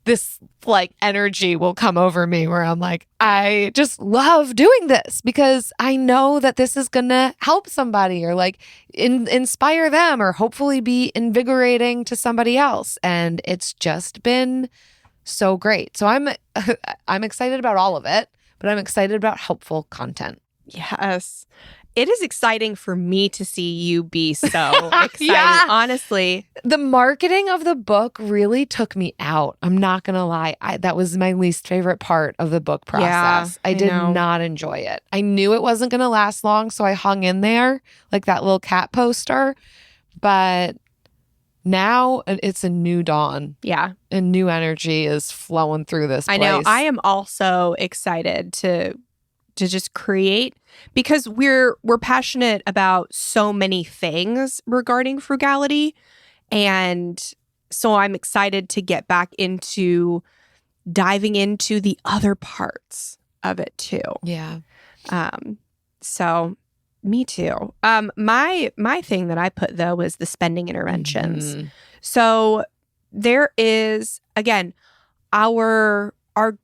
this like energy will come over me where I'm like, I just love doing this because I know that this is going to help somebody or like inspire them or hopefully be invigorating to somebody else. And it's just been so great. So I'm excited about all of it, but I'm excited about helpful content. Yes. It is exciting for me to see you be so excited. Yeah. Honestly, the marketing of the book really took me out. I'm not going to lie. That was my least favorite part of the book process. Yeah, I did not enjoy it. I knew it wasn't going to last long, so I hung in there like that little cat poster. But now it's a new dawn. Yeah. And new energy is flowing through this place. I know. I am also excited to just create because we're passionate about so many things regarding frugality. And so I'm excited to get back into diving into the other parts of it too. Yeah. So me too. My thing that I put though was the spending interventions. Mm-hmm. So there is, again, our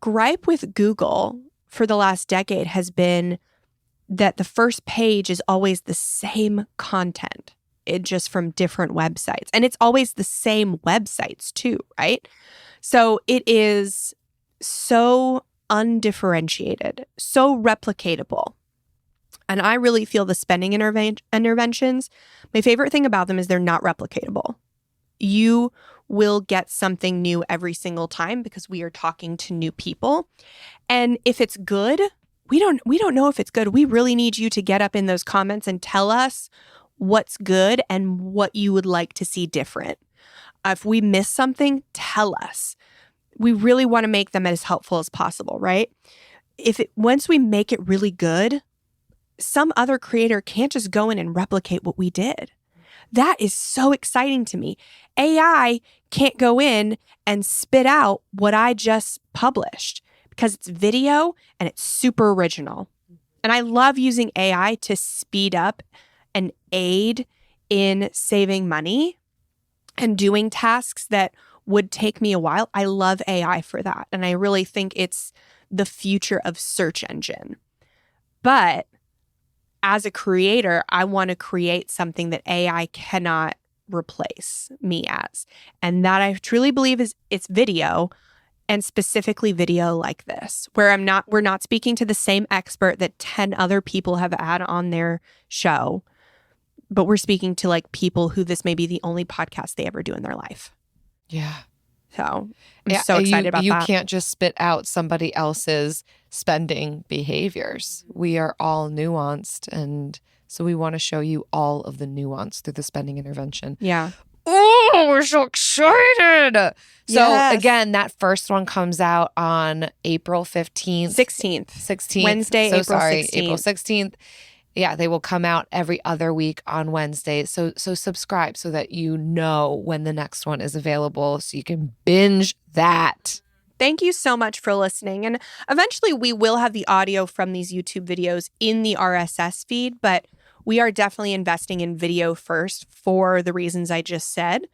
gripe with Google for the last decade has been that the first page is always the same content, it just from different websites. And it's always the same websites too, right? So it is so undifferentiated, so replicatable. And I really feel the spending interventions, my favorite thing about them is they're not replicatable. You will get something new every single time because we are talking to new people. And if it's good, we don't know if it's good. We really need you to get up in those comments and tell us what's good and what you would like to see different. If we miss something, tell us. We really want to make them as helpful as possible, right? Once we make it really good, some other creator can't just go in and replicate what we did. That is so exciting to me. AI can't go in and spit out what I just published because it's video and it's super original. And I love using AI to speed up and aid in saving money and doing tasks that would take me a while. I love AI for that. And I really think it's the future of search engine. But as a creator, I want to create something that AI cannot replace me as. And that I truly believe it's video, and specifically video like this, where we're not speaking to the same expert that 10 other people have had on their show, but we're speaking to like people who this may be the only podcast they ever do in their life. Yeah. So I'm so excited about that. You can't just spit out somebody else's spending behaviors. We are all nuanced. And so we want to show you all of the nuance through the spending intervention. Yeah. Oh, we're so excited. So Yes. again, that first one comes out on April 15th. 16th. Wednesday, Wednesday, so April sorry, 16th. April 16th. Yeah, they will come out every other week on Wednesdays. So subscribe so that you know when the next one is available so you can binge that. Thank you so much for listening. And eventually we will have the audio from these YouTube videos in the RSS feed, but we are definitely investing in video first for the reasons I just said.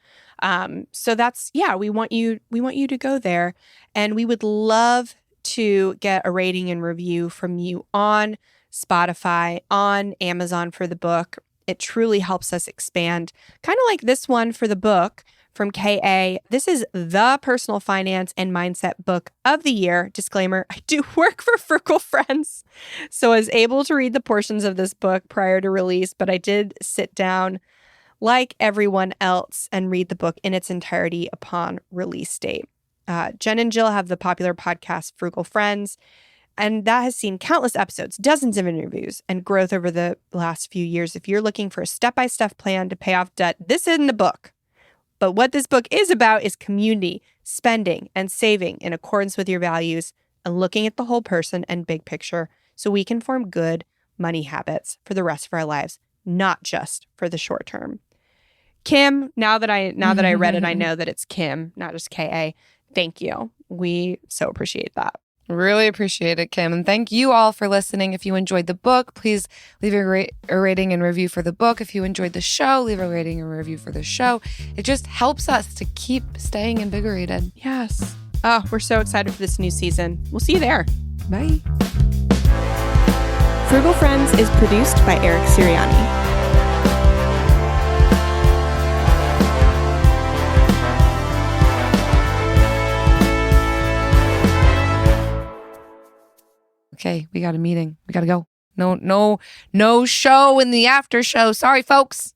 So that's, we want you to go there, and we would love to get a rating and review from you on Spotify, on Amazon for the book. It truly helps us expand, kind of like this one for the book from KA. This is the personal finance and mindset book of the year. Disclaimer, I do work for Frugal Friends, so I was able to read the portions of this book prior to release, but I did sit down like everyone else and read the book in its entirety upon release date. Jen and Jill have the popular podcast Frugal Friends, and that has seen countless episodes, dozens of interviews, and growth over the last few years. If you're looking for a step-by-step plan to pay off debt, this isn't the book. But what this book is about is community, spending, and saving in accordance with your values, and looking at the whole person and big picture so we can form good money habits for the rest of our lives, not just for the short term. Kim, now that I read it, I know that it's Kim, not just K.A. Thank you. We so appreciate that. Really appreciate it, Kim. And thank you all for listening. If you enjoyed the book, please leave a rating and review for the book. If you enjoyed the show, leave a rating and review for the show. It just helps us to keep staying invigorated. Yes. Oh, we're so excited for this new season. We'll see you there. Bye. Frugal Friends is produced by Eric Sirianni. Okay, we got a meeting. We gotta go. No show in the after show. Sorry, folks.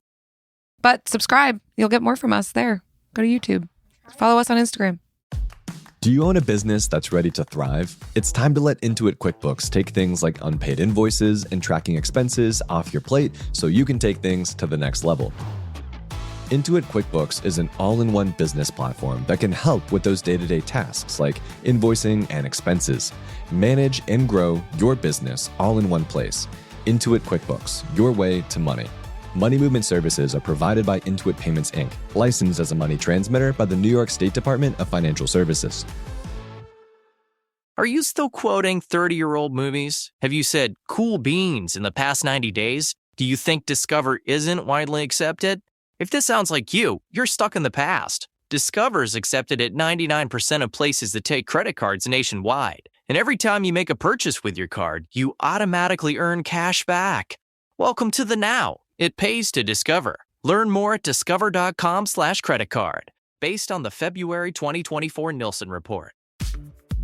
But subscribe. You'll get more from us there. Go to YouTube. Follow us on Instagram. Do you own a business that's ready to thrive? It's time to let Intuit QuickBooks take things like unpaid invoices and tracking expenses off your plate so you can take things to the next level. Intuit QuickBooks is an all-in-one business platform that can help with those day-to-day tasks like invoicing and expenses. Manage and grow your business all in one place. Intuit QuickBooks, your way to money. Money movement services are provided by Intuit Payments, Inc., licensed as a money transmitter by the New York State Department of Financial Services. Are you still quoting 30-year-old movies? Have you said cool beans in the past 90 days? Do you think Discover isn't widely accepted? If this sounds like you, you're stuck in the past. Discover is accepted at 99% of places that take credit cards nationwide. And every time you make a purchase with your card, you automatically earn cash back. Welcome to the now. It pays to Discover. Learn more at discover.com/creditcard, based on the February 2024 Nielsen report.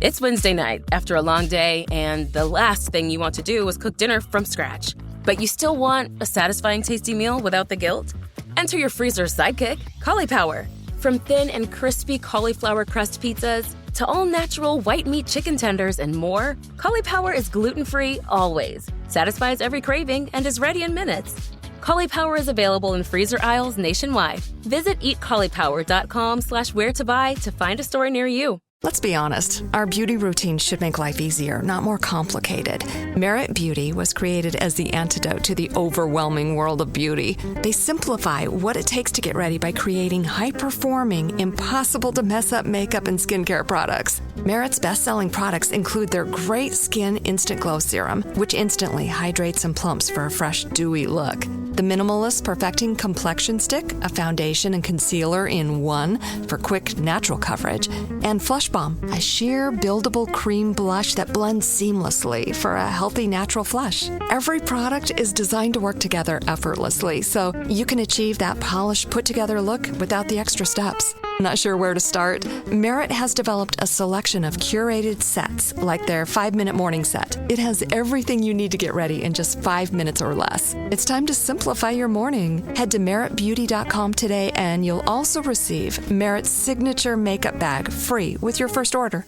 It's Wednesday night after a long day, and the last thing you want to do is cook dinner from scratch. But you still want a satisfying, tasty meal without the guilt? Enter your freezer's sidekick, Cauliflower. From thin and crispy cauliflower crust pizzas to all-natural white meat chicken tenders and more, Cauliflower is gluten-free always, satisfies every craving, and is ready in minutes. Cauliflower is available in freezer aisles nationwide. Visit eatcauliflower.com/where-to-buy to find a store near you. Let's be honest, our beauty routine should make life easier, not more complicated. Merit Beauty was created as the antidote to the overwhelming world of beauty. They simplify what it takes to get ready by creating high-performing, impossible-to-mess-up makeup and skincare products. Merit's best-selling products include their Great Skin Instant Glow Serum, which instantly hydrates and plumps for a fresh, dewy look. The Minimalist Perfecting Complexion Stick, a foundation and concealer in one for quick, natural coverage, and Flush Balm, a sheer, buildable cream blush that blends seamlessly for a healthy, natural flush. Every product is designed to work together effortlessly, so you can achieve that polished, put-together look without the extra steps. Not sure where to start? Merit has developed a selection of curated sets, like their 5-minute morning set. It has everything you need to get ready in just 5 minutes or less. It's time to simplify your morning. Head to meritbeauty.com today, and you'll also receive Merit's signature makeup bag free with your first order.